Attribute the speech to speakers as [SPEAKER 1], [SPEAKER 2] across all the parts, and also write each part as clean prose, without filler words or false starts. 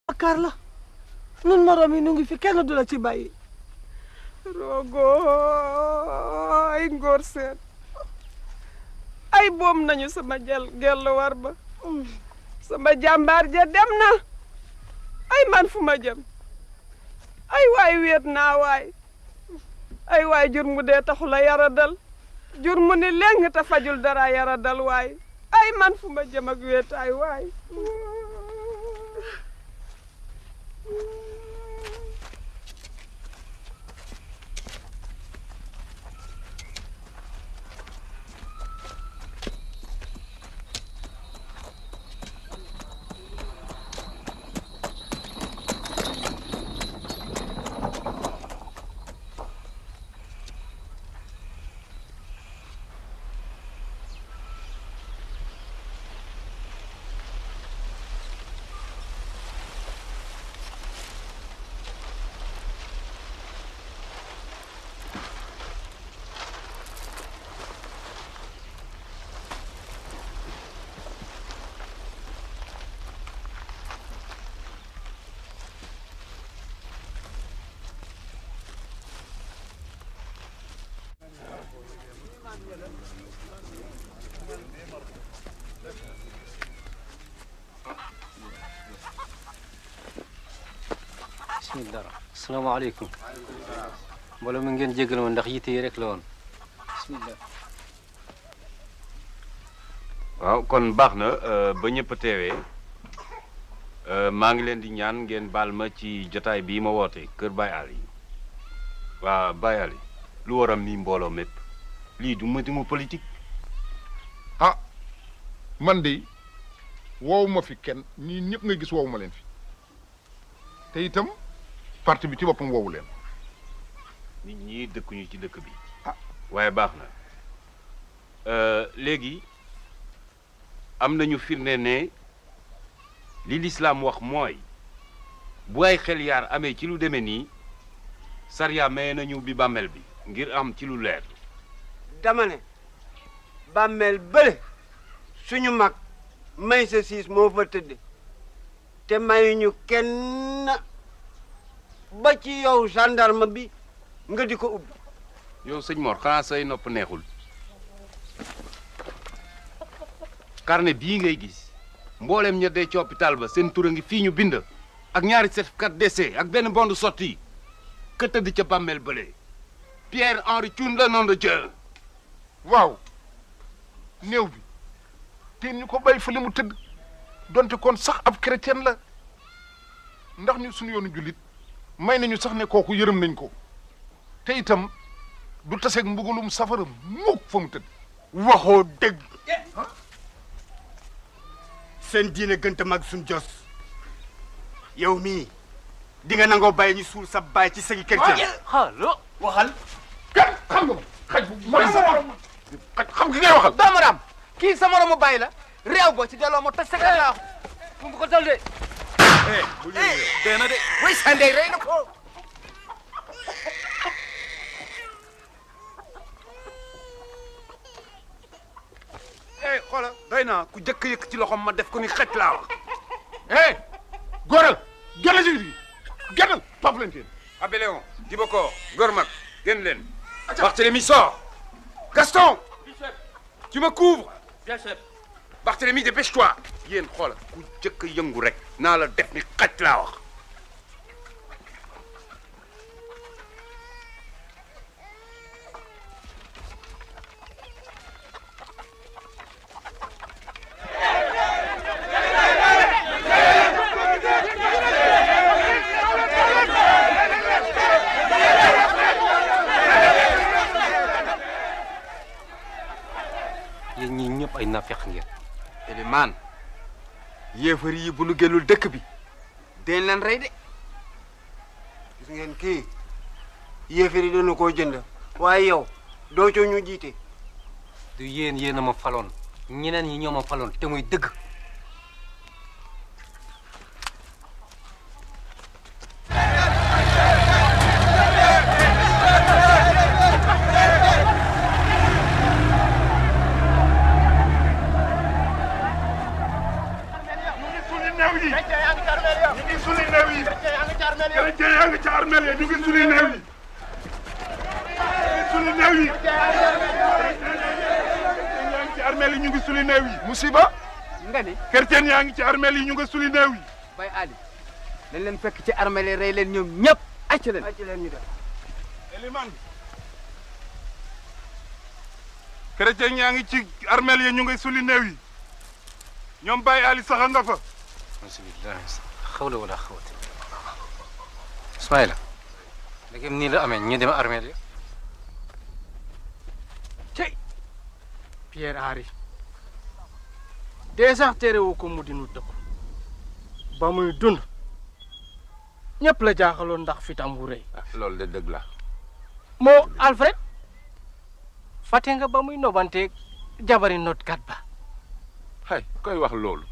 [SPEAKER 1] bakkaar la nun morom yi nu ngi fi kenn du la ci bàyyi.
[SPEAKER 2] rogo ay ngóor seen ay boom nañu sama gellu war ba sama jàmbaar ja dem na ay man fu ma jëm ay waay wéet naa waay ay waay jur mu dee taxu la yara dal jur mu ni leng te fajul dara yara dal waay ay man fu ma jëm ak wéet ay waay
[SPEAKER 3] bismillah asalaamaaleykum mbooloo mi ngeen jégal ma ndax yitte yi rek la woon bismillah
[SPEAKER 4] waaw kon baax na ba ñëpp teewee maa ngi leen di ñaan ngeen baal ma ci jotaay bii ma woote kër Baye Ali waa Baye Ali lu waram nii mbooloo mépp lii du ma politique.
[SPEAKER 5] ah man de woowu ma fi kenn ñii ñëpp nga gis woowu ma leen fi te itam parti bi ci boppam woowu leen.
[SPEAKER 4] nit ñi dëkkuñu ci dëkk bi. ah waaye baax na léegi am nañu firnde ne li lislaam wax mooy bu ay xel yaar amee ci lu demee nii sariya maye nañu bi bàmmeel bi ngir am ci lu leer.
[SPEAKER 6] dama ne bàmmeel bële suñu mag may sa siis moo fa tëdd te mayuñu kenn ba ci yow gendarme bi nga di ko ubbi.
[SPEAKER 4] yow sëñ Mor xanaa say nopp neexul carnet bii ngay gis mboolem ña dee ci hôpital ba seen tur a ngi fii ñu bind ak ñaari certificat de décès ak benn bon de sortie ka tëdd ca bàmmeel bële Pierre Henri Thioune le nom de Dieu.
[SPEAKER 5] waaw néew bi te ñu ko bàyyi fa li mu tëdd donte kon sax ab chrétien la ndax ñu suñu yoonu jullit may nañu sax ne kooku yërëm nañ ko te itam du taseeg mbugalum safara mukk fa mu tëdd.
[SPEAKER 6] waxoo dëgg. seen diine gënta mag suñ jos yow mii di nga nangoo bàyyi ñu suul sa baay ci segi chrétien.
[SPEAKER 3] allo
[SPEAKER 6] waxal.
[SPEAKER 5] kan xam nga ma xaj bu mooy sa morom xaj xam nga ngay waxal.
[SPEAKER 6] doomu raam kii sa moromu bàyyi la réew boo ci delloo moo tas sa laa mu ngi ko dal de.
[SPEAKER 4] bu ñu dee na de.
[SPEAKER 6] way sa ndey rey na ko.
[SPEAKER 4] xoola doy naa ku jëkk yëkk ci loxom ma def ko ni xëcc laa wax.
[SPEAKER 5] góoral génn si biir génnal topp leen teen.
[SPEAKER 4] Abbé Léon Diboko Gormak génn leen. Barthélemy sort. Gaston. tu me couvres.
[SPEAKER 3] bien chef.
[SPEAKER 4] Barthélemy dépêche-toi. yéen xoola ku jëkk yëngu rek naa la def ni xëcc laa wax.
[SPEAKER 3] yéen ñii ñëpp ay nafeq ngeen.
[SPEAKER 6] Elimaan yéefar yi bu nu génnul dëkk bi dañ leen rey de gis ngeen kii yéefar yi dañu koo jënd waaye yow doo coo ñu jiite.
[SPEAKER 3] du yéen a ma faloon ñeneen ñi ñoo ma faloon te muy dëgg.
[SPEAKER 5] ñu ngi suuli yaa ngi ci armeel yi ñu ngi suli néew yi suli néew yi yaa ngi ci armeel yi ñu ngi suli néew yi musiba
[SPEAKER 6] nga ni
[SPEAKER 5] chrétien yaa ngi ci armeel yi ñu ngi suli néew yi
[SPEAKER 6] Baye Ali dañ leen fekk ci armée yi rey leen ñoom ñëpp acc leen ñu def
[SPEAKER 5] Eliman chrétien yaa ngi ci armeel yi ñu ngi suli néew yi ñoom Baye Ali sax nga fa
[SPEAKER 3] bismillah xawla wala xawata Ismaïla léegi nii la amee ñu dem armée yi
[SPEAKER 1] cey Pierre Henri dee sax terewu ko mu dinu dëkku ba muy dund ñëpp la jaaxaloon ndax fitam wu rëy
[SPEAKER 5] loolu de dëgg la
[SPEAKER 1] moo Alfred fàtte nga ba muy nobanteeg jabari notkat ba
[SPEAKER 7] hay koy wax loolu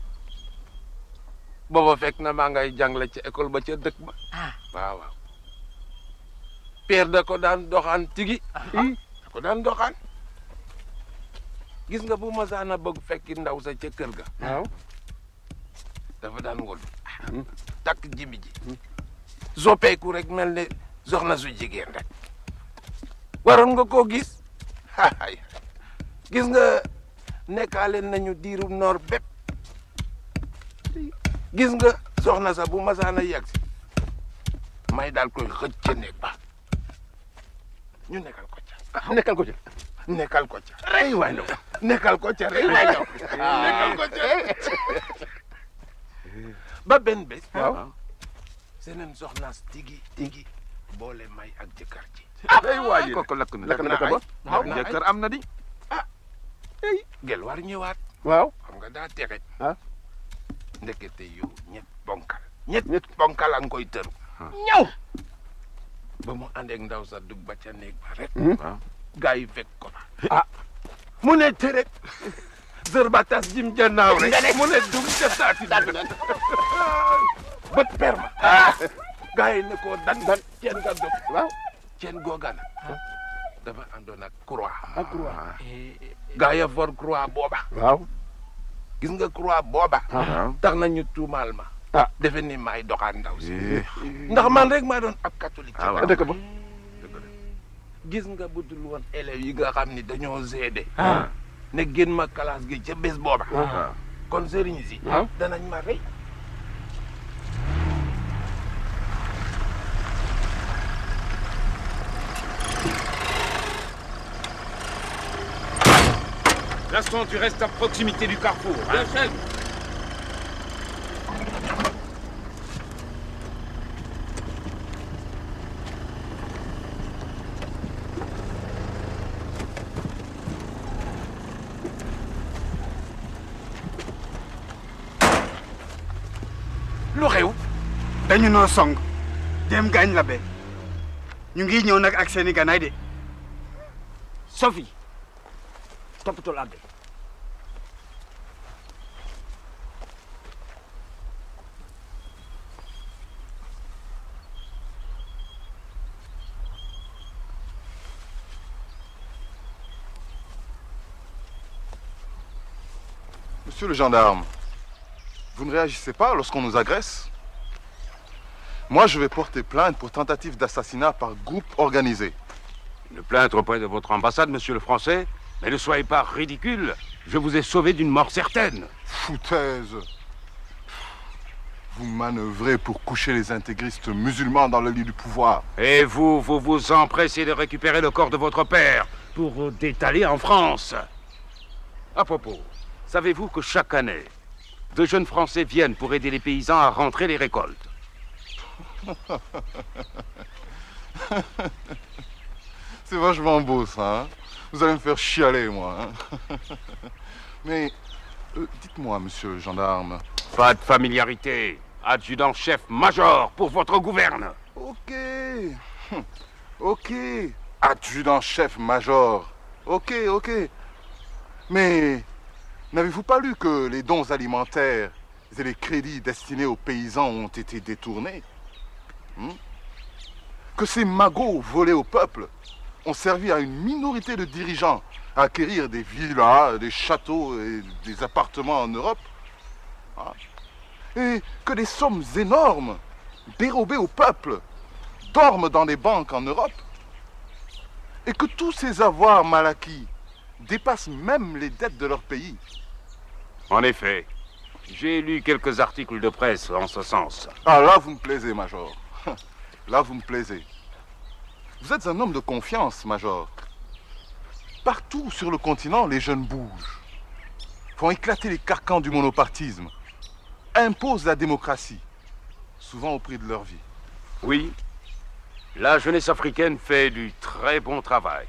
[SPEAKER 7] booba fekk na maa ngay jàngale ci école ba ca dëkk ba waaw waaw Pierre da ko daan doxaan tigi da ko daan doxaan gis nga bu masaana bëgg fekki ndaw sa ca kër ga waaw dafa daan wol takk jibi ji soppeeku rek mel ne soxna su jigéen rek waroon nga koo gis ay gis nga nekkaale nañu diiru noor bépp gis nga soxna sa bu masaana yegg si may daal koy xëcc ca néeg ba ñu nekkal ko ca nekkal ko ca nekkal ko ca rey waay ndaw nekkal ko ca rey waay ndaw nekkal ko ca ba benn bés waaw seneen soxnaas tigi boole may ak jëkkër ji
[SPEAKER 5] ay waay kooku lakk na ko ba jëkkër am na di
[SPEAKER 7] gel war ñëwaat
[SPEAKER 5] waaw
[SPEAKER 7] xam nga daa texe ndekete yow ñett bonkal a nga koy tëru ñëw ba mu àndeek ndaw sa dugg ba ca néeg ba rek gaa yi fekk ko fa mu ne tërëg zër ba tas jim jannaaw rek mu ne dugg ca saati bët perma gaa yi ne ko dan ceen nga dog waaw ceen googa nag dafa àndoon ak croix gaa ya for croix booba waaw gis nga croix booba tax nañu tuumaal ma defe ni maay doxaan ndaw si ndax man rek maa doon ab catholique dëkk ba gis nga budul woon élèves yi nga xam ni dañoo seede ne génn ma classe gi ca bés booba kon sëriñ si danañ ma rey
[SPEAKER 4] Gaston, tu restes à proximité du carrefour. Hein? Chef.
[SPEAKER 7] lu xew
[SPEAKER 6] dañu noo song dem gaañ la be ñu ngi ñëw nag ak seeni ganaay de Sophie toppatoo Abdel
[SPEAKER 5] Monsieur le gendarme, vous ne réagissez pas lorsqu'on nous agresse? Moi, je vais porter plainte pour tentative d'assassinat par groupe organisé.
[SPEAKER 4] Une plainte auprès de votre ambassade, monsieur le Français. Mais ne soyez pas ridicule. Je vous ai sauvé d'une mort certaine.
[SPEAKER 5] Foutaise. Vous manœuvrez pour coucher les intégristes musulmans dans le lit du pouvoir.
[SPEAKER 4] Et vous vous empressez de récupérer le corps de votre père pour détaler en France. À propos, savez-vous que chaque année, de jeunes Français viennent pour aider les paysans à rentrer les récoltes?
[SPEAKER 5] C'est vachement beau, ça. Hein? Vous allez me faire chialer, moi. Hein? Mais, dites-moi, monsieur le gendarme...
[SPEAKER 4] Pas de familiarité. Adjudant-chef major pour votre gouverne.
[SPEAKER 5] Ok. Ok. Adjudant-chef major. Ok. Mais, n'avez-vous pas lu que les dons alimentaires et les crédits destinés aux paysans ont été détournés? Que ces magots volés au peuple ont servi à une minorité de dirigeants à acquérir des villas, des châteaux et des appartements en Europe. Et que des sommes énormes dérobées au peuple dorment dans les banques en Europe et que tous ces avoirs mal acquis dépassent même les dettes de leur pays.
[SPEAKER 4] En effet, j'ai lu quelques articles de presse en ce sens.
[SPEAKER 5] Ah, là, vous me plaisez, Major. Là, vous me plaisez. Vous êtes un homme de confiance, Major. Partout sur le continent, les jeunes bougent, font éclater les carcans du monopartisme, imposent la démocratie, souvent au prix de leur vie.
[SPEAKER 4] Oui, la jeunesse africaine fait du très bon travail.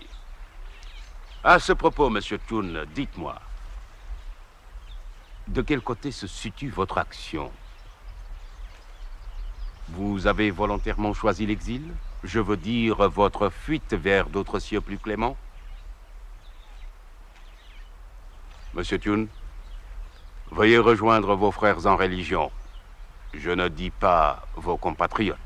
[SPEAKER 4] À ce propos, Monsieur Toun, dites-moi, de quel côté se situe votre action? Vous avez volontairement choisi l'exil? Je veux dire, votre fuite vers d'autres cieux plus cléments? Monsieur Toun, veuillez rejoindre vos frères en religion. Je ne dis pas vos compatriotes.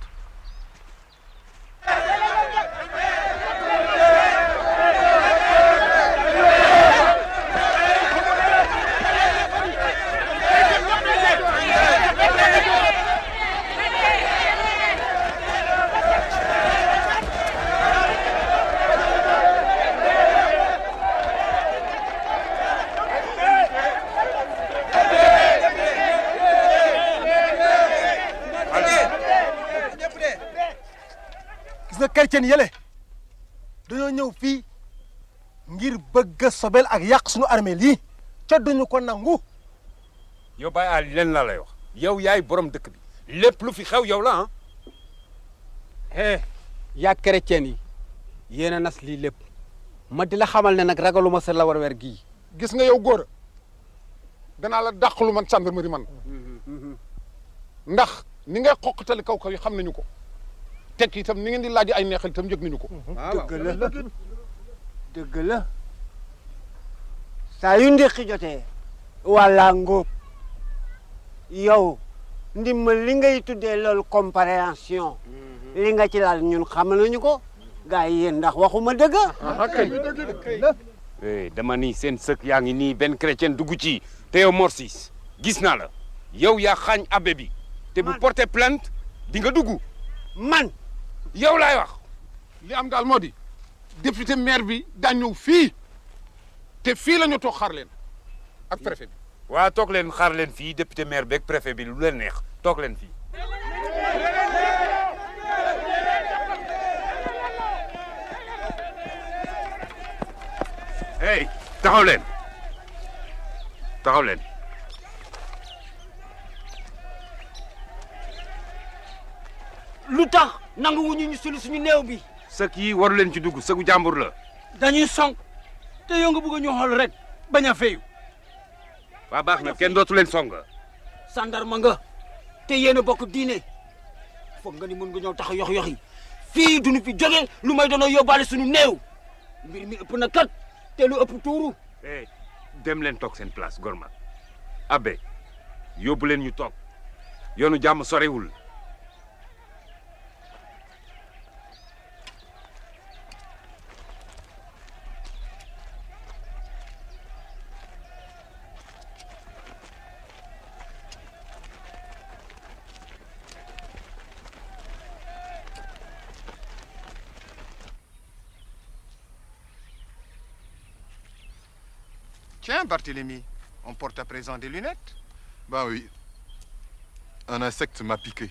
[SPEAKER 1] chrétien yële dañoo ñëw fii ngir bëgg a sobel ak yàq suñu armée lii ca duñu ko nangu.
[SPEAKER 8] yow Baye Ali leen laa lay wax yow yaay borom dëkk bi lépp lu fi xew yow la
[SPEAKER 6] yaa chrétien yi yéen a nas lii lépp ma di la xamal ne nag ragaluma sa la war weer gii.
[SPEAKER 5] gis nga yow góor danaa la dàqalu man gendarmerie man ndax ni ngay xoqatali kaw kaw yi xam nañu ko tekk itam ni ngeen di laaj ay neexal itam yëg nañu ko.
[SPEAKER 6] dëgg la saa yu ndéqi jotee walla ngóob yow ndimbal li ngay tuddee loolu compréhension li nga ci laal ñun xam nañu ko gaa yi yéen ndax waxuma dëgg.
[SPEAKER 8] dama ni seen sëk yaa ngi nii benn chrétien dugg ci te yow Mor Ciss gis naa la yow yaa xaañ abbé bi te bu porté plainte di nga dugg.
[SPEAKER 6] man
[SPEAKER 8] yow laay wax.
[SPEAKER 5] li am daal moo di député maire bi daa ñëw fii te fii la ñu toog xaar leen ak préfet bi.
[SPEAKER 8] waa toog leen xaar leen fii député maire beeg préfet bi lu leen neex toog leen fii. hey taxaw leen taxaw leen.
[SPEAKER 9] lu tax nanguwuñu ñu suli suñu néew bi.
[SPEAKER 8] sëk yi waru leen ci dugg sëgu jàmbur la.
[SPEAKER 9] dañuy song te yow nga bëgg a ñu xool rek bañ a fayu.
[SPEAKER 8] waa baax na kenn dootu leen song.
[SPEAKER 9] sandarma nga te yéen a bokk diine foog nga ni mën nga ñëw tax yox yox yi fii duñu fi jóge lu may doonoo yóbbaale suñu néew mbir mi ëpp na kat te lu ëpp tuuru.
[SPEAKER 8] dem leen toog seen place Gorma abbé yóbbu leen ñu toog yoonu jàmm sorewul.
[SPEAKER 10] Tiens, Barthélemy, on porte à présent des lunettes?
[SPEAKER 5] Ben oui. Un insecte m'a piqué.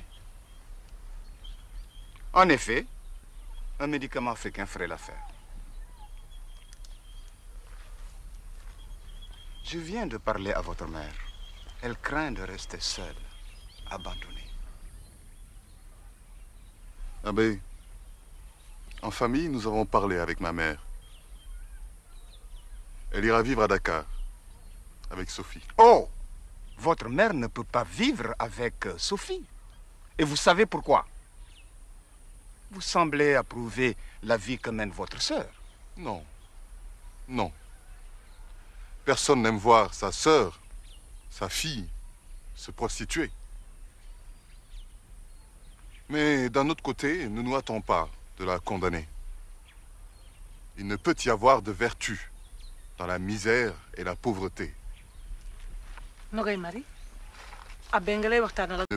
[SPEAKER 10] En effet, un médicament africain ferait l'affaire. Je viens de parler à votre mère. Elle craint de rester seule, abandonnée.
[SPEAKER 5] Abbé, en famille, nous avons parlé avec ma mère. Elle ira vivre à Dakar, avec Sophie.
[SPEAKER 10] Oh! Votre mère ne peut pas vivre avec Sophie. Et vous savez pourquoi? Vous semblez approuver la vie que mène votre sœur.
[SPEAKER 5] Non. Non. Personne n'aime voir sa sœur, sa fille, se prostituer. Mais d'un autre côté, ne nous hâtons pas de la condamner. Il ne peut y avoir de vertu dans la misère et la pauvreté. Il ne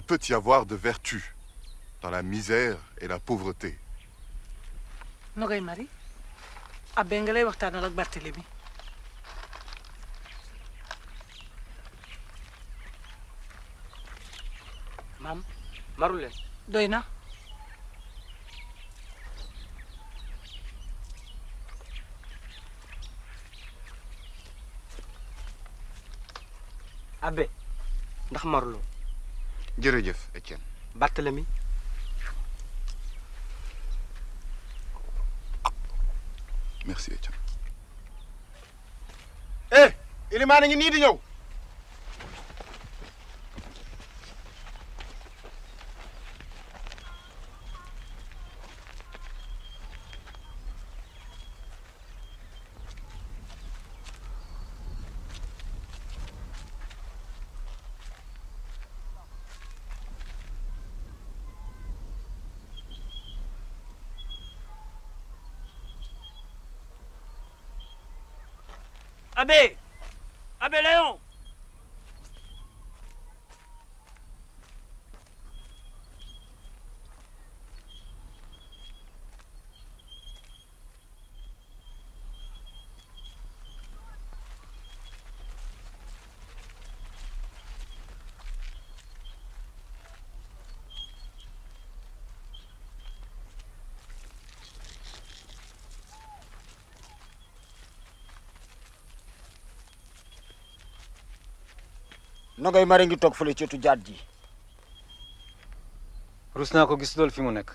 [SPEAKER 5] peut y avoir de vertu dans la misère et la pauvreté.
[SPEAKER 11] Nogay Mari Abbé nga lay waxtaanal ak Barthélemy.
[SPEAKER 9] maam maru leen.
[SPEAKER 11] doy na.
[SPEAKER 9] Abbé ndax maruloo.
[SPEAKER 10] jërëjëf Étienne.
[SPEAKER 9] Barthélemy.
[SPEAKER 10] merci Étienne.
[SPEAKER 1] Ilimaan a ngi nii di ñëw.
[SPEAKER 9] Abbé Abbé Léon. Nogay Mari ngi toog fële ci wetu jaat ji.
[SPEAKER 3] rus naa ko gis loolu fi mu nekk.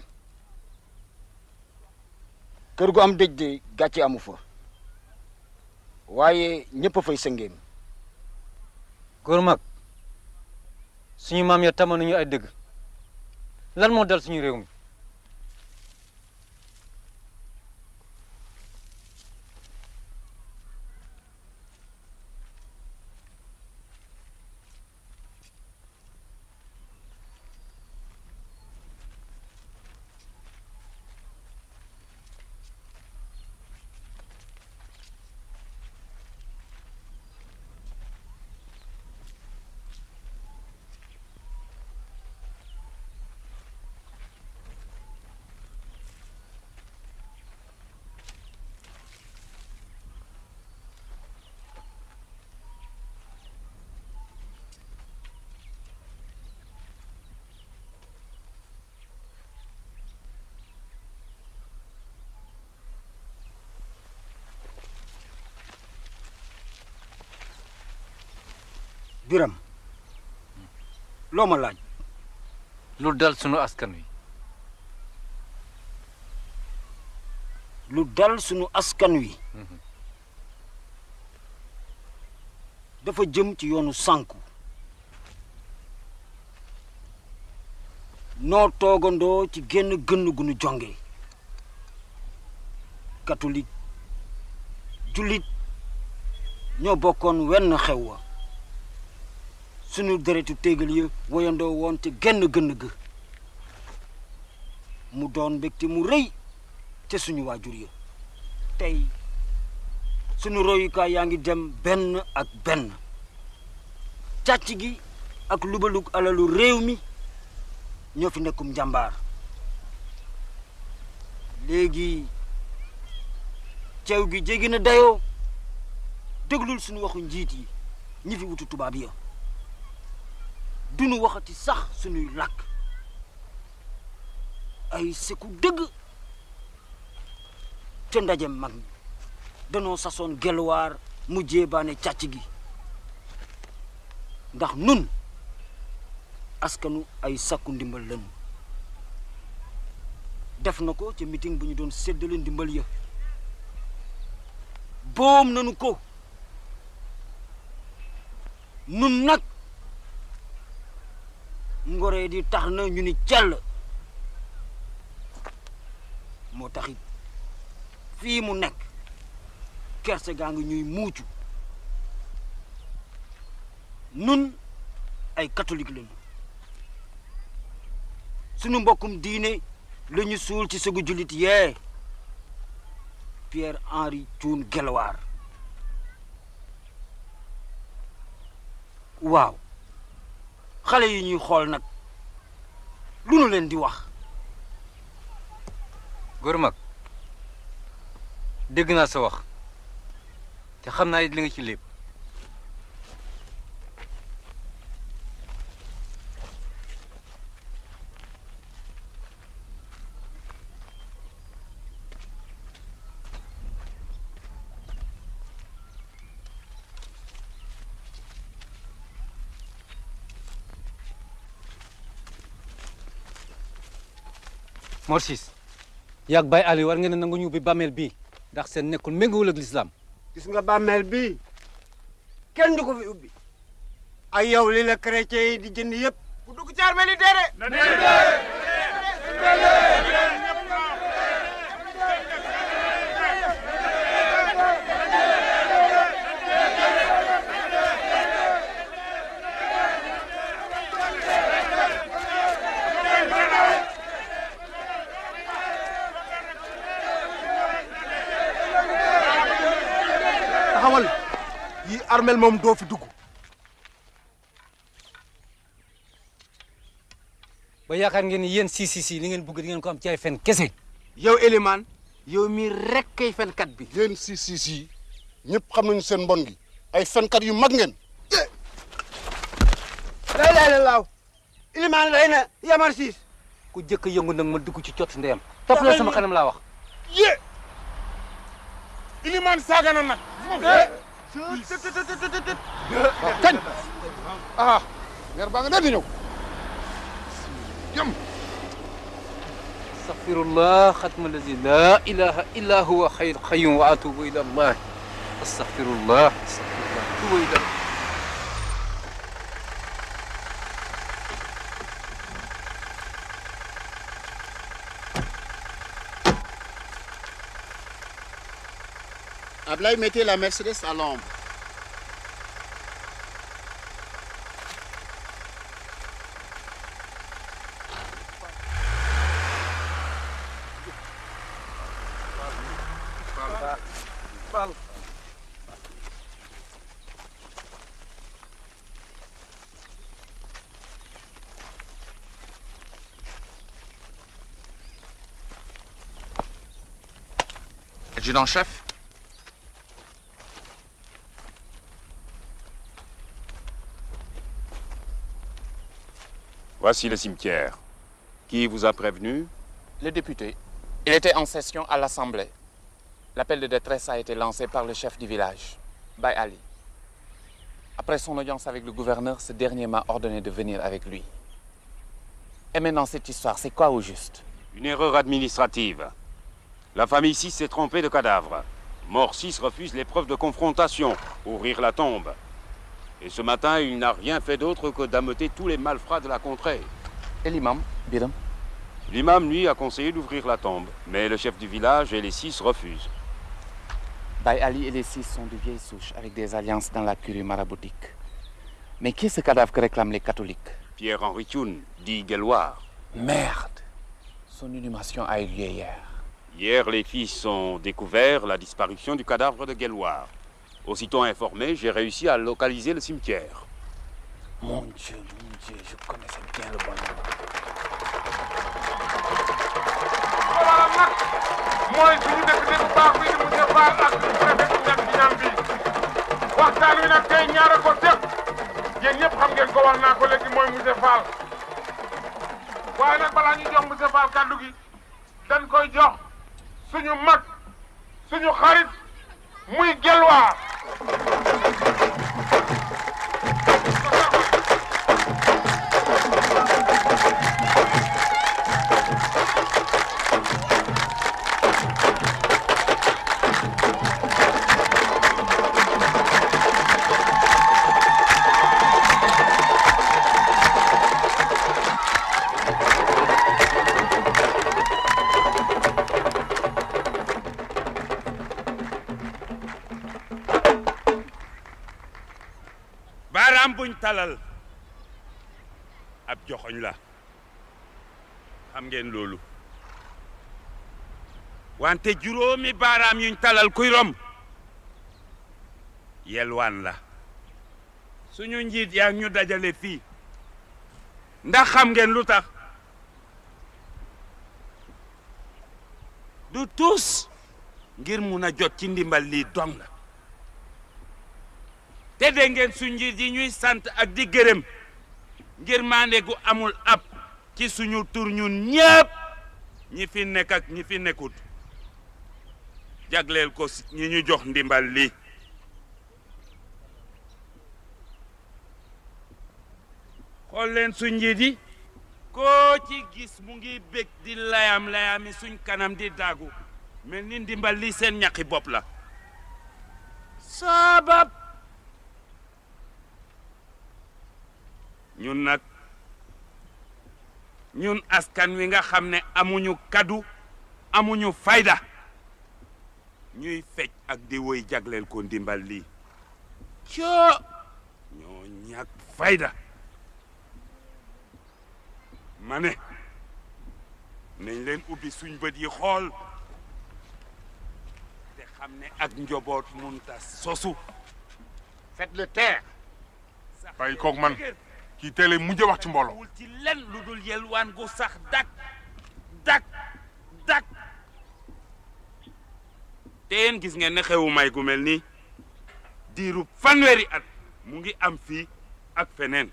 [SPEAKER 9] kër gu am dëj de gàcce amu fa waaye ñëpp a fay sëngeem.
[SPEAKER 3] góor mag suñu maam ya tama nañu ay dëgg lan moo dal suñu réew mi.
[SPEAKER 9] Biram loo ma laaj.
[SPEAKER 3] lu dal sunu askan wi.
[SPEAKER 9] lu dal sunu askan wi. dafa jëm ci yoonu sànku. noo toogandoo ci génn gënn gu nu jonge. catholique jullit ñoo bokkoon wenn xew wa. sunu deretu téegal ya woyandoo woon te genn gënn ga mu doon mbégte mu rëy te suñu waajur ya tey sunu royukaay yaa ngi dem benn ak benn càcc gi ak lubalug alalu réew mi ñoo fi nekkum njàmbaar léegi ceew gi jéggi na dayoo déglul suñu waxu njiit yi ñi fi wutu tubaab ya duñu waxati sax suñuy làkk ay seku dëgg te ndaje mag ñi danoo sasoon gelwaar mu jéebaane càcc gi ndax nun askanu ay sakku ndimbal lañu def na ko ci meeting bu ñu doon séddale ndimbal ya boom nanu ko nun nag ngoree di tax na ñu ni cell moo taxit fii mu nekk kerse gaa ngi ñuy muucu nun ay catholique lañu sunu mbokkum diine la ñu suul ci sëgu jullit yee Pierre Henri Thioune Gelwaar waaw xale yi ñuy xool nag lu nu leen di wax.
[SPEAKER 3] góor mag dégg naa sa wax te xam naa it li nga ci lépp. Mor Ciss yaag Baye Ali war ngeen a nangu ñu ubbi bàmmeel bii ndax seen nekkul méngoowul ak lislaam.
[SPEAKER 6] gis nga bàmmeel bii kenn du ko fi ubbi ay yow li la chrétien yi di jënd yëpp ku dugg ci armeel yi dee
[SPEAKER 1] taxawal yi armel moom doo fi dugg.
[SPEAKER 3] ba yaakaar ngeen ni yéen si li ngeen bëgg di ngeen ko am ci ay fen kese.
[SPEAKER 6] yow Elimane yow mii rek kay fenkat bi.
[SPEAKER 5] yéen si ñëpp xam nañu seen mbon gi ay fenkat yu mag ngeen.
[SPEAKER 6] lay laaw Elimane lay na Yamar Ciss
[SPEAKER 3] ku jëkk yëngu nag ma dugg ci cot ndeyam. topp la sama kanam laa wax.
[SPEAKER 5] yé Elimane saaga na nag. kañ mer baa nga dee di ñëw jëm.
[SPEAKER 3] astaghfirullah xatma lazi la ilaha illa huwa xayyul qayyum wa atubu ila allah. astaghfirullah atubu ila allah.
[SPEAKER 10] Ablaye, mettez la Mercedes à l'ombre. Adjudant-chef.
[SPEAKER 8] Voici le cimetière. Qui vous a prévenu?
[SPEAKER 10] Le député. Il était en session à l'Assemblée. L'appel de détresse a été lancé par le chef du village, Baye Ali. Après son audience avec le gouverneur, ce dernier m'a ordonné de venir avec lui. Et maintenant, cette histoire, c'est quoi au juste?
[SPEAKER 8] Une erreur administrative. La famille 6 s'est trompée de cadavre. Mort 6 refuse l'épreuve de confrontation, ouvrir la tombe. Et ce matin, il n'a rien fait d'autre que d'ameuter tous les malfrats de la contrée.
[SPEAKER 10] Et l'imam, Biram?
[SPEAKER 8] L'imam, lui, a conseillé d'ouvrir la tombe. Mais le chef du village et les 6 refusent.
[SPEAKER 10] Baye Ali et les 6 sont de vieilles souches avec des alliances dans la curie maraboutique. Mais qui est ce cadavre que réclament les catholiques?
[SPEAKER 8] Pierre-Henri Thioune, dit Guelwaar.
[SPEAKER 10] Merde! Son inhumation a eu lieu hier.
[SPEAKER 8] Hier, les fils ont découvert la disparition du cadavre de Guelwaar. Aussitôt informé, j'ai réussi à localiser le cimetière.
[SPEAKER 10] Mon Dieu, je connaissais bien le bonhomme.
[SPEAKER 5] voilà nag mooy suñu député bu baax bi di monsieur Fall ak suñu préfet bu ñàkk ci ñaan bi waxtaan wi nag tey ñaara ko tëb yéen ñëpp xam ngeen ko wax naa ko léegi mooy monsieur Fall waaye nag balaa ñu jox monsieur Fall kàddu gi dañ koy jox suñu mag suñu xarit muy Guelwaar.
[SPEAKER 8] baaraam buñ talal ab joxoñ la xam ngeen loolu wante juróomi baaraam yuñ talal kuy rom yelwaan la suñu njiit yaa ñu dajale fii ndax xam ngeen lu tax du tous
[SPEAKER 7] ngir mun a jot ci ndimbal lii dong la te dégg ngeen suñ njiit yi ñuy sant ak di gërëm ngir maande gu amul ab ci suñu tur ñun ñëpp ñi fi nekk ak ñi fi nekkut jagleel ko ñi ñu jox ndimbal lii xool leen suñ njiit yi koo ci gis mu ngi bég di layam-layami suñ kanam di daagu mel ni ndimbal lii seen ñaqi bopp la sabab ñun nag ñun askan wi nga xam ne amuñu kaddu amuñu fayda ñuy fecc ak di woy jagleel ko ndimbal lii coo ñoo ñàkk fayda ma ne nañ leen ubbi suñ bët yi xool te xam ne ak njoboot munta sosu
[SPEAKER 5] faites le taire bàyyi koog man kii teele mujj wax ci mbooloo
[SPEAKER 7] wul ci len lu dul yelwaan gu sax dak te yéen gis ngeen ne xewu may gu mel nii diiru fanweeri at mu ngi am fii ak feneen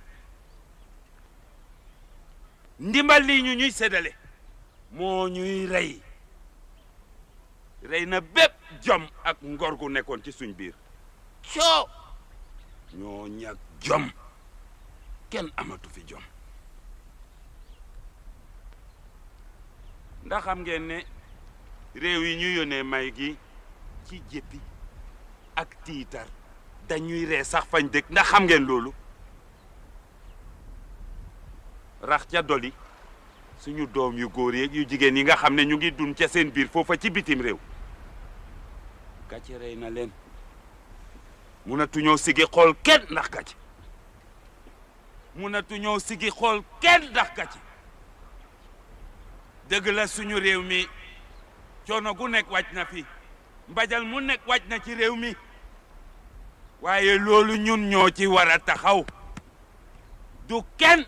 [SPEAKER 7] ndimbal lii ñu ñuy séddale moo ñuy rey na bépp jom ak ngor gu nekkoon ci suñ biir coo ñoo ñàkk jom kenn amatu fi jom ndax xam ngeen ne réew yi ñu yónnee may gi ci jéppi ak tiitar dañuy ree sax fañ dëkk ndax xam ngeen loolu rax ca doli suñu doom yu góor yeeg yu jigéen yi nga xam ne ñu ngi dund ca seen biir foofa ci bitim réew gàcce rey na leen munatuñoo sigi xool kenn ndax gàcce munatuñoo sigi xool kenn ndax gàcce dëgg la suñu réew mi coono gu nekk wàcc na fi mbajal mu nekk wàcc na ci réew mi waaye loolu ñun ñoo ci war a taxaw du kenn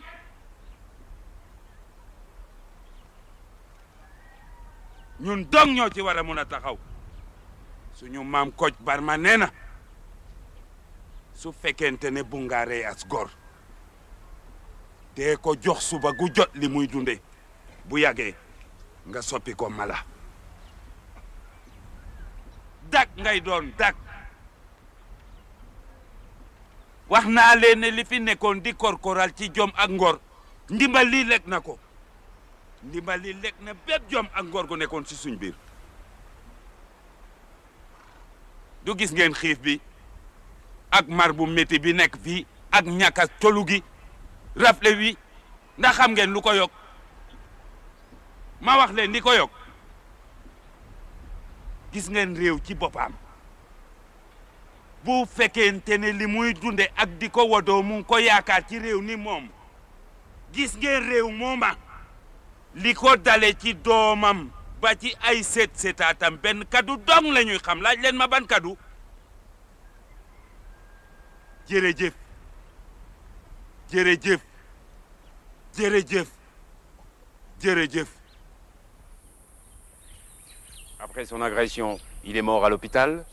[SPEAKER 7] ñun dong ñoo ci war a mun a taxaw suñu maam Kocc Barma nee na su fekkente ne bu nga rey as gor te ko jox suba gu jot li muy dunde bu yàggee nga soppi ko mala dak ngay doon dak wax naa leen ne li fi nekkoon di korkoral ci jom ak ngor ndimbal lii lekk na ko ndimbal lii lekk na bépp jom ak ngor gu nekkoon ci suñ biir du gis ngeen xiif bi ak mar bu métti bi nekk fii ak ñàkk a tolu gi rafle wi ndax xam ngeen lu ko yokk ma wax leen li ko yokk gis ngeen réew ci boppam bu fekkente ne li muy dunde ak di ko wodoo mu ngi ko yaakaar ci réew ni moom gis ngeen réew mooma li ko dale ci doomam ba ci ay seetaatam benn kaddu dong la ñuy xam laaj leen ma ban kaddu jërëjëf jërëjëf jërëjëf jërëjëf.
[SPEAKER 8] Après son agression, il est mort à l'hôpital.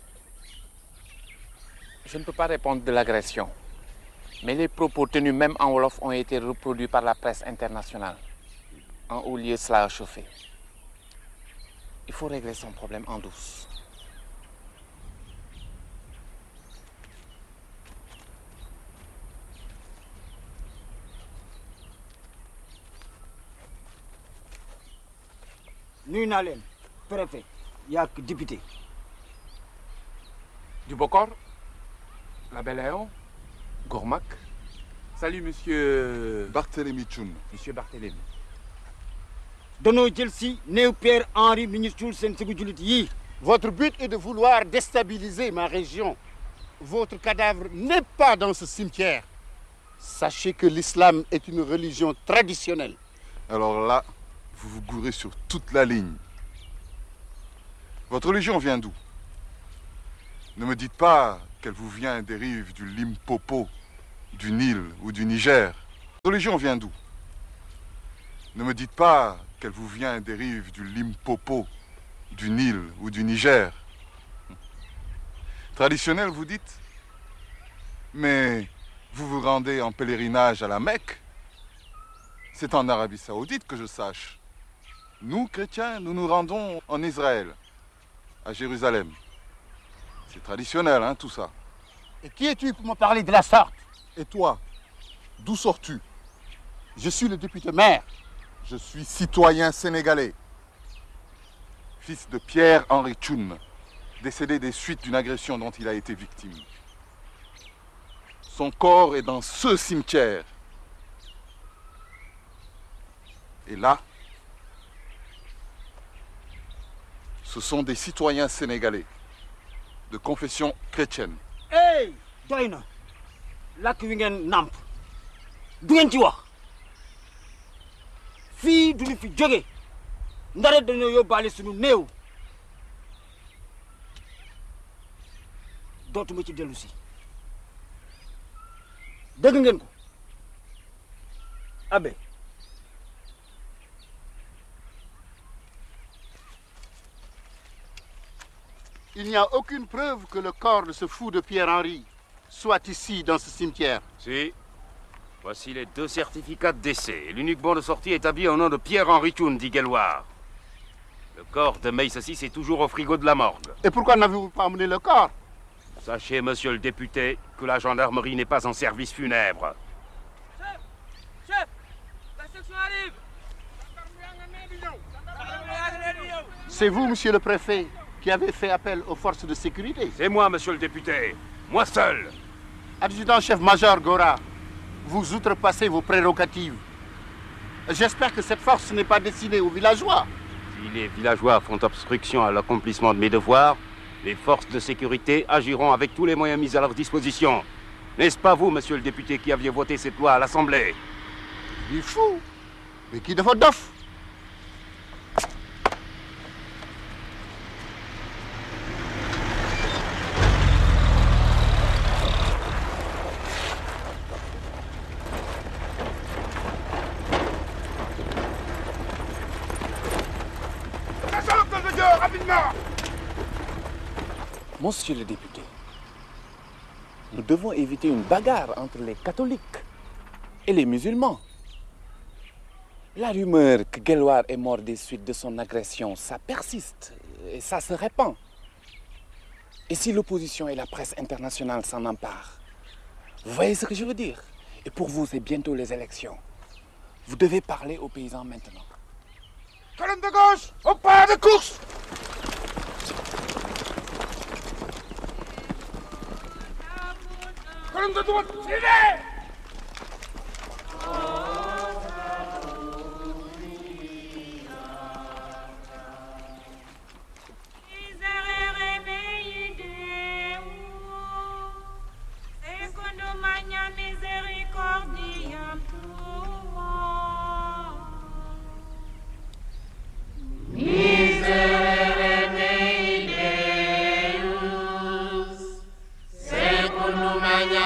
[SPEAKER 10] Je ne peux pas répondre de l'agression, mais les propos tenus même en wolof ont été reproduits par la presse internationale. En haut lieu, cela a chauffé. Il faut régler son problème en douce.
[SPEAKER 9] nuyu naa leen préfet yaak député.
[SPEAKER 12] Du Bokor, la Belle-Léon, Gourmac. Salut, monsieur...
[SPEAKER 13] Barthélemy Thioune.
[SPEAKER 12] Monsieur Barthélemy.
[SPEAKER 9] danoo jël si néew Père Henri mi ñu suul seen sëgu julit yii.
[SPEAKER 14] Votre but est de vouloir déstabiliser ma région. Votre cadavre n'est pas dans ce cimetière. Sachez que l'islam est une religion traditionnelle.
[SPEAKER 13] Alors là, vous vous gourrez sur toute la ligne. Votre religion vient d'où? Ne me dites pas qu'elle vous vient des rives du Limpopo, du Nil ou du Niger. Votre religion vient d'où? Ne me dites pas qu'elle vous vient des rives du Limpopo, du Nil ou du Niger. Traditionnel, vous dites? Mais vous vous rendez en pèlerinage à la Mecque? C'est en Arabie Saoudite que je sache. Nous, chrétiens, nous nous rendons en Israël, à Jérusalem. C'est traditionnel, hein, tout ça.
[SPEAKER 14] Et qui es-tu pour me parler de la sorte?
[SPEAKER 13] Et toi, d'où sors-tu?
[SPEAKER 14] Je suis le député maire.
[SPEAKER 13] Je suis citoyen sénégalais, fils de Pierre-Henri Tchoum, décédé des suites d'une agression dont il a été victime. Son corps est dans ce cimetière. Et là, ce sont des citoyens sénégalais de confession chrétienne.
[SPEAKER 9] Hey, doy na làkk wi ngeen nàmp du ngeen ci wax fii duñu fi jóge ndare dañoo yóbbaale suñu néew dootuma ci dellu si dégg ngeen ko abbé.
[SPEAKER 14] Il n'y a aucune preuve que le corps de ce fou de Pierre-Henri soit ici, dans ce cimetière.
[SPEAKER 8] Si. Voici les 2 certificats de décès. L'unique bon de sortie établi au nom de Pierre-Henri Tchoum d'Iguelloir. Le corps de Meïssa VI est toujours au frigo de la morgue.
[SPEAKER 14] Et pourquoi n'avez-vous pas amené le corps?
[SPEAKER 8] Sachez, monsieur le député, que la gendarmerie n'est pas en service funèbre.
[SPEAKER 2] Chef, la section arrive.
[SPEAKER 14] C'est vous, monsieur le préfet, qui avez fait appel aux forces de sécurité?
[SPEAKER 8] C'est moi, monsieur le député. Moi seul.
[SPEAKER 14] Adjudant-chef-major Gora, vous outrepassez vos prérogatives. J'espère que cette force n'est pas destinée aux villageois.
[SPEAKER 8] Si les villageois font obstruction à l'accomplissement de mes devoirs, les forces de sécurité agiront avec tous les moyens mis à leur disposition. N'est-ce pas vous, monsieur le député, qui aviez voté cette loi à l'Assemblée?
[SPEAKER 14] Il est fou. Mais qui de votre dof?
[SPEAKER 10] Monsieur le député, nous devons éviter une bagarre entre les catholiques et les musulmans. La rumeur que Guelwaar est mort des suites de son agression, ça persiste et ça se répand. Et si l'opposition et la presse internationale s'en emparent, vous voyez ce que je veux dire? Et pour vous, c'est bientôt les élections. Vous devez parler aux paysans maintenant.
[SPEAKER 7] Colonne de gauche, au pas de course! Colonne de droite, suivez!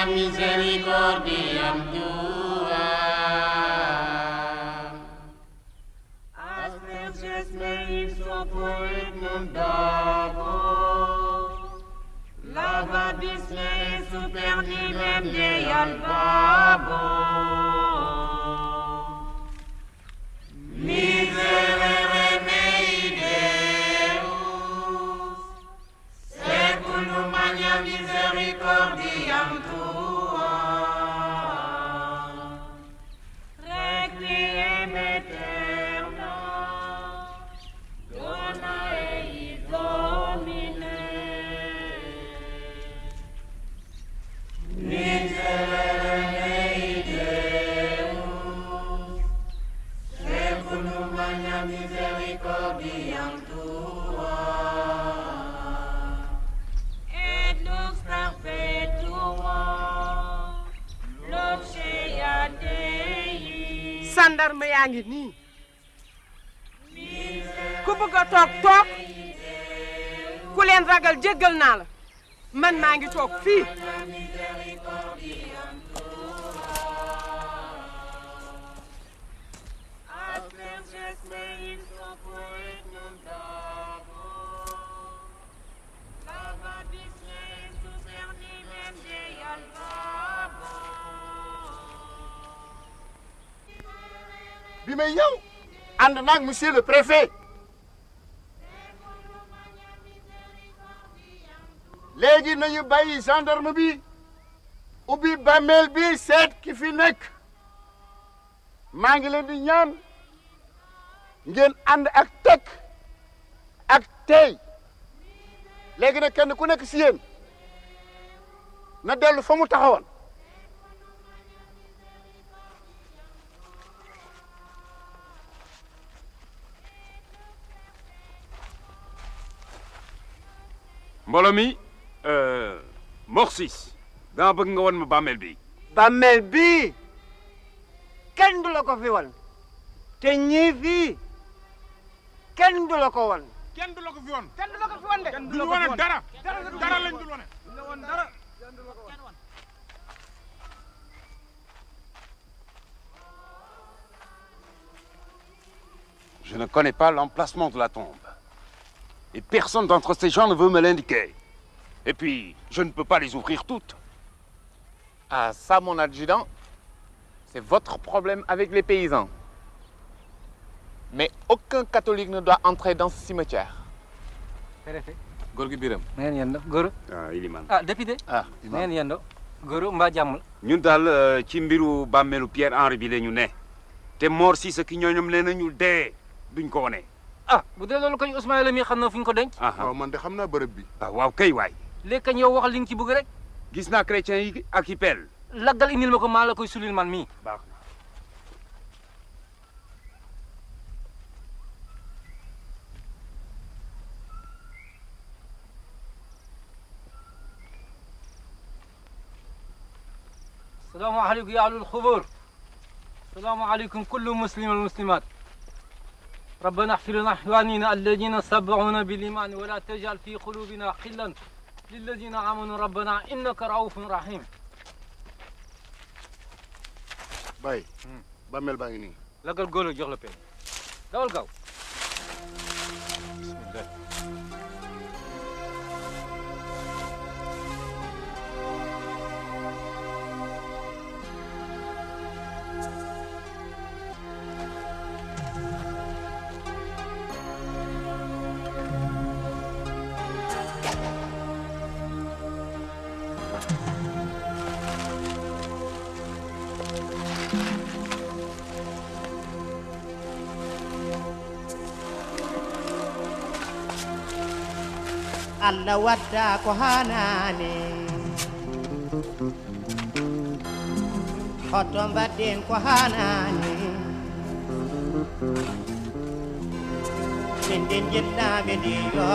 [SPEAKER 15] Misericordiam tuam. Asperges meis sopoet non dabo, lavadis meis supernivem Deam babo. Miserere mei Deus, seculum magna misericordiam tuam. Requiem aeterna, dona eis Domine. Miserere mei Deus, seculum magna misericordiam tuam. Et lux perpetuum, lucea Dei.
[SPEAKER 2] Sandarma yaa ngi nii ku bëgg a toog toog ku leen ragal jéggal naa la man maa ngi toog fii.
[SPEAKER 15] Asperges meis sopoet non dabo, lavadis meis
[SPEAKER 14] bi may ñëw ànd naag monsieur le préfet léegi nañu bàyyi gendarme bi ubbi bàmmeel bi seet ki fi nekk maa ngi leen di ñaan ngeen ànd ak tekk ak tey léegi nag kenn ku nekk si yéen na dellu fa mu taxawoon
[SPEAKER 8] mbooloo mi Mor Ciss dama bëgg nga won ma bàmmeel bi.
[SPEAKER 6] bàmmeel bii kenn du la ko fi wan te ñii fii kenn du la ko wan.
[SPEAKER 5] kenn du la ko fi wan.
[SPEAKER 2] kenn du la ko fi wan de.
[SPEAKER 5] kenn du la ko fi wan dara. dara lañ dul wane.
[SPEAKER 8] Je ne connais pas l'emplacement de la tombe. Et personne d'entre ces gens ne veut me l'indiquer. Et puis, je ne peux pas les ouvrir toutes.
[SPEAKER 10] Ah, ça, mon adjudant, c'est votre problème avec les paysans. Mais aucun catholique ne doit entrer dans ce cimetière.
[SPEAKER 3] Préfet.
[SPEAKER 12] góor gi Biram.
[SPEAKER 3] na ngeen yendoo góor.
[SPEAKER 8] ah Iliman.
[SPEAKER 3] ah député.
[SPEAKER 8] ah
[SPEAKER 3] na ngeen yendoo góor mbaa jàmm la.
[SPEAKER 8] ñun daal ci mbiru bàmmeelu Pierre Henri bi la ñu ne. te Mor Ciss ki ñooñam nee nañu dee duñ ko wane.
[SPEAKER 3] ah bu dee loolu kañ Ousmane mi xam na fu ñu ko denc.
[SPEAKER 5] waaw man de xam naa bërëb bi.
[SPEAKER 8] ah waaw kay waay.
[SPEAKER 3] léegi kañ yow wax li nga ci bëgg rek.
[SPEAKER 8] gis naa chrétien yi ak i pelle.
[SPEAKER 3] laggal indil ma ko maa la koy sulil man mii.
[SPEAKER 8] baax
[SPEAKER 3] السلام عليكم يا أهل الخبور. السلام عليكم كل مسلم والمسلمات. ربنا اغفر لنا إخواننا الذين سبقونا بالإيمان ولا تجعل في قلوبنا غلا للذين آمنوا ربنا إنك رؤوف رحيم.
[SPEAKER 14] Baye. bàmmeel baa ngi nii.
[SPEAKER 3] lagal góor jox la peen. dawal gaaw.
[SPEAKER 16] Allah wadda ko hanani hoto mbaɗɗen ko hanani min den jettaɓe ndiyo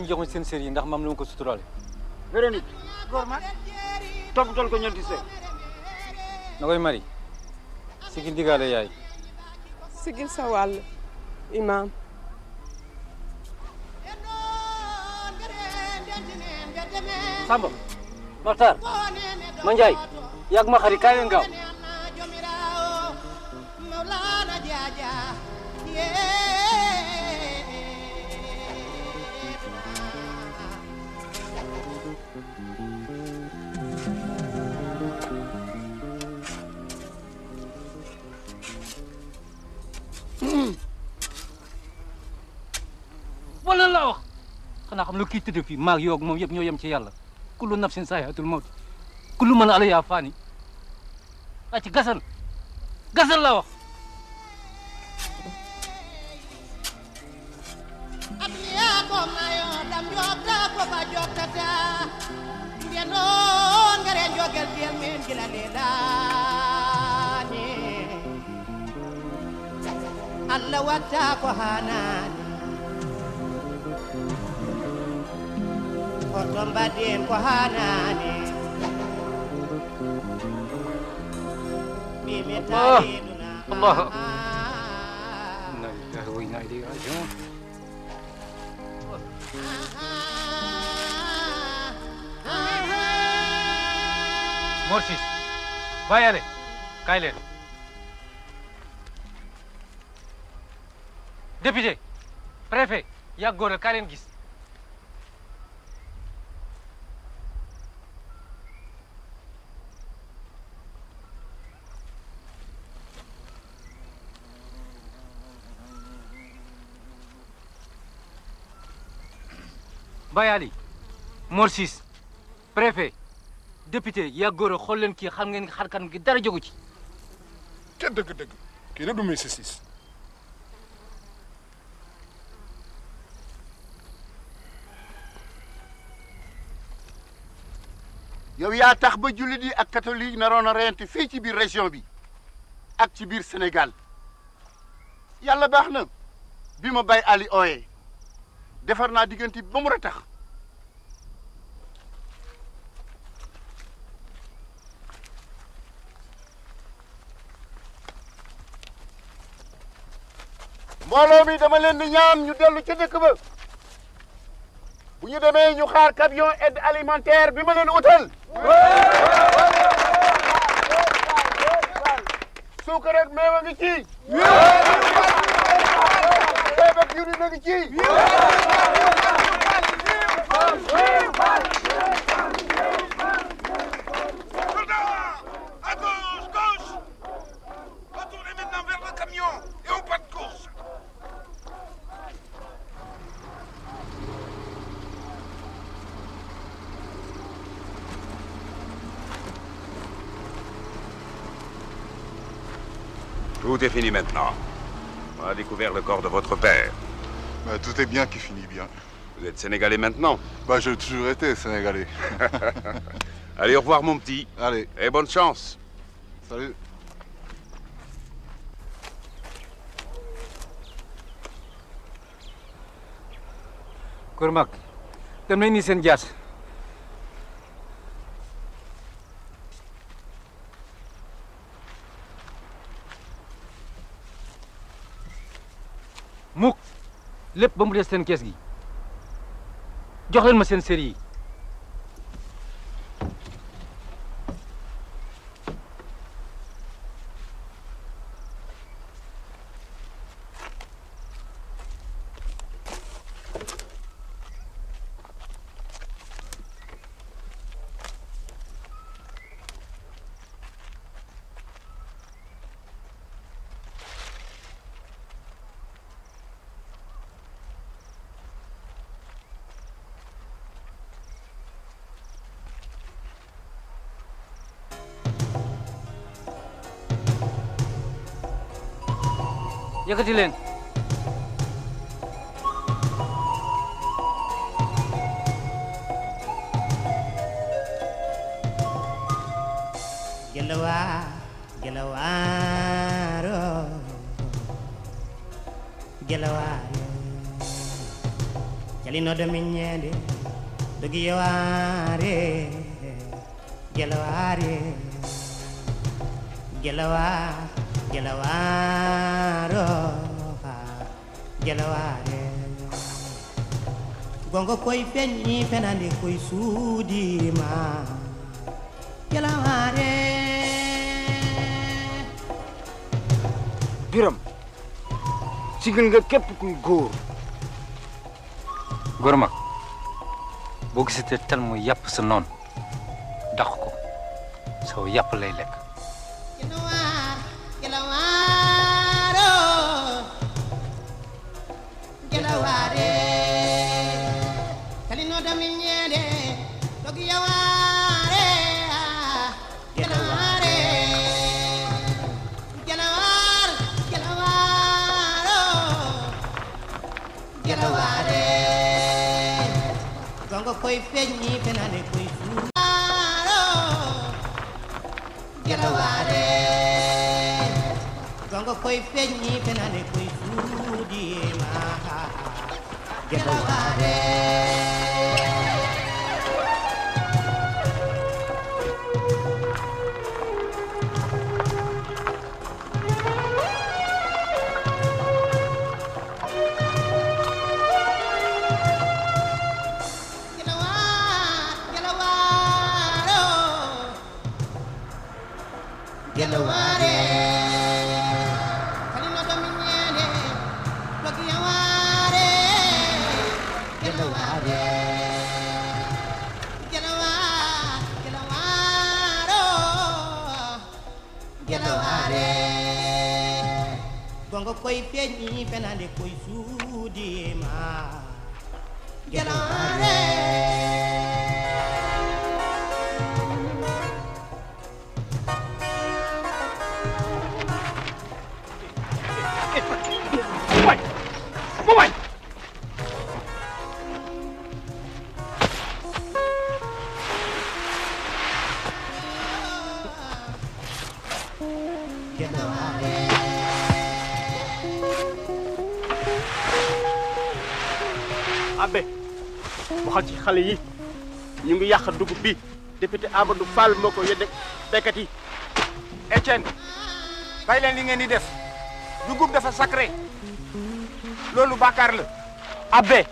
[SPEAKER 3] joxuñ seen sër yi ndax mam lu ma ko suturaale.
[SPEAKER 9] Véronique. góor ma toppatoo ko ñeenti sër.
[SPEAKER 3] na koy mari sigil ndigaale yaay.
[SPEAKER 2] sigil sa wàll imaam.
[SPEAKER 3] Samba Maxtaar ma Njaay yàgg ma xarit kaay leen gaaw. wala la wax xanaa xam lu kii tëdd fii maag yoog moom yëpp ñoo yem ci yàlla kullu nafsin saa'iqatul mawt kullu man alayha faani waa ci gasal gasal la wax
[SPEAKER 16] adniya ko mayo dam jokta ko ba joktata ngenon ngare jogel biel men gila ledani Allah watta ko hanani hoto mbaɗɗen ko hanani
[SPEAKER 3] الله إنا لله وإنا إليه راجعون Morsis bayale kaay leen député préfet yaa góor kaay leen gis Bayali Morsis préfet député yaa góor a xool leen kii xam ngeen xar kanam gi dara jógu ci.
[SPEAKER 5] ca dëgg-dëgg kii nag du muy siis
[SPEAKER 14] yow yaa tax ba jullit yi ak catholique naroon a reyante fii ci biir région bi ak ci biir Sénégal yàlla baax na bi ma Baye Ali ooyee defar naa diggante bi ba mu ratax mbooloo mi dama leen di ñaan ñu dellu ca dëkk ba bu ñu demee ñu xaar camion aide alimentaire bi ma leen utal suukar ak meew a ngi ci ceeb ak diwlin a ngi ci
[SPEAKER 7] À gauche, gauche. Retournez maintenant vers le camion et au pas de course.
[SPEAKER 8] Tout est fini maintenant. On a découvert le corps de votre père.
[SPEAKER 13] Bah, tout est bien qui finit bien.
[SPEAKER 8] Vous êtes sénégalais maintenant?
[SPEAKER 13] Bah, j'ai toujours été sénégalais.
[SPEAKER 8] Allez, au revoir mon petit.
[SPEAKER 13] Allez.
[SPEAKER 8] Et bonne chance.
[SPEAKER 13] Salut.
[SPEAKER 3] Kër Mag dem nañ ni seen jaas mukk lépp ba mu des seen kees gi jox leen ma seen série yi yëkkati leen
[SPEAKER 16] Gelawaro Jalino de mignede Dogi yaware Gelaware Gelawaro Gelaware Gongo koy feñi fenande koy suudima Gelaware
[SPEAKER 9] Biram sigil nga képp kuy góor
[SPEAKER 3] góor mag boo gisatee tal mu yàpp sa noon dàq ko saw yàpp lay lekk
[SPEAKER 16] Gelaware kalino dami ñede dogi yaware Gelaware Gelaware gongo koy feñi fenande koy suaro Gelaware gongo koy feñi fenande koy suudi ma Gelaware gongo koy feeñi fenande koy suudi ma gelare
[SPEAKER 6] Abbé waxal ci xale yi ñu ngi yàq dugub bi député Amadou Fall moo ko yedde béykat yi.
[SPEAKER 9] Etienne bàyyi leen li ngeen di def dugub dafa sacré loolu bàkkaar la.
[SPEAKER 6] Abbé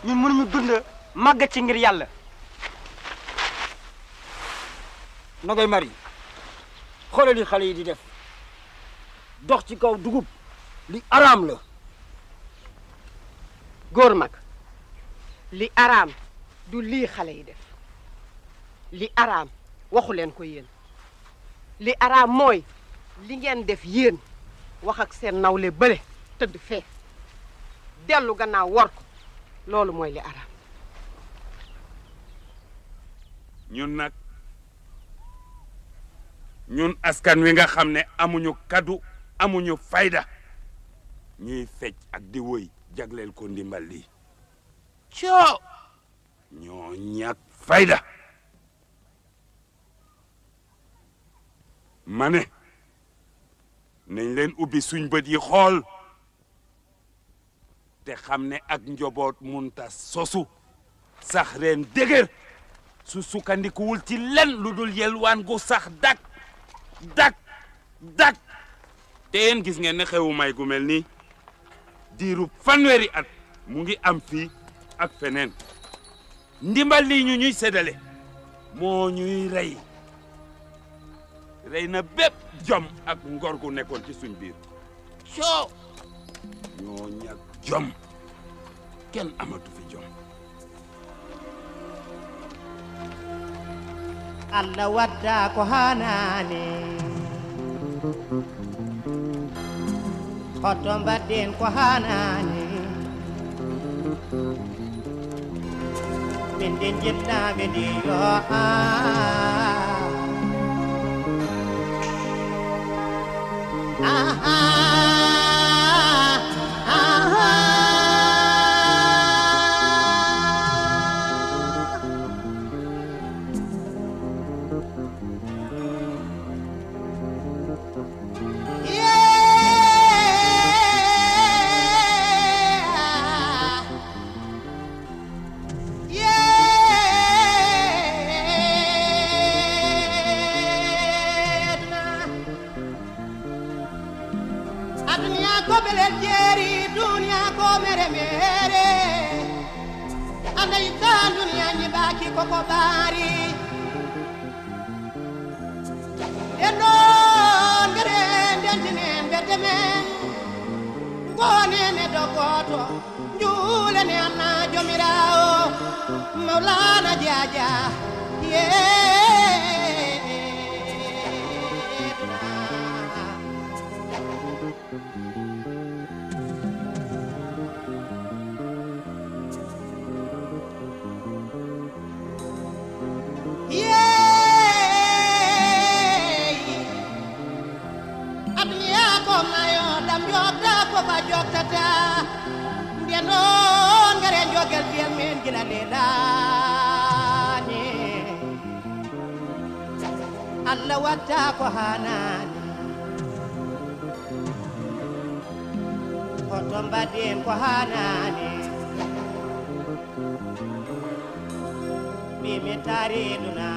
[SPEAKER 6] ñun mënuñu dund màgg ci ngir yàlla.
[SPEAKER 9] Nogoy Mari xoolal li xale yi di def dox ci kaw dugub li araam la.
[SPEAKER 2] góor mag li araam du lii xale yi def li araam waxu leen ko yéen li araam mooy li ngeen def yéen wax ak seen nawle bële tëdd fee dellu gannaaw war ko loolu mooy li araam.
[SPEAKER 7] ñun askan wi nga xam ne amuñu kaddu amuñu fayda ñuy fecc ak di woy jagleel ko ndimbal lii coo ñoo ñàkk fayda ma ne nañ leen ubbi suñ bët yi xool te xam ne ak njoboot munta sosu sax reen dëgër su sukkandikuwul ci len lu dul yelwaan gu sax dak te yéen gis ngeen ne xewu may gu mel nii diiru fanweeri at mu ngi am fii ak feneen ndimbal lii ñu ñuy séddale moo ñuy rey na bépp jom ak ngor gu nekkoon ci suñ biir coo ñoo ñàkk jom kenn amatu fi jom
[SPEAKER 16] Allah wadda ko hanani hoto mbaɗɗen ko hanani min den jettaɓe ndi yo koko bari eno ngere ndentine mbedeme ngone ne dogoto njule ne anna jomirawo Maulana Jaja Allah watta ko hanani hoto mbaɗen ko hanani ɓimi tariduna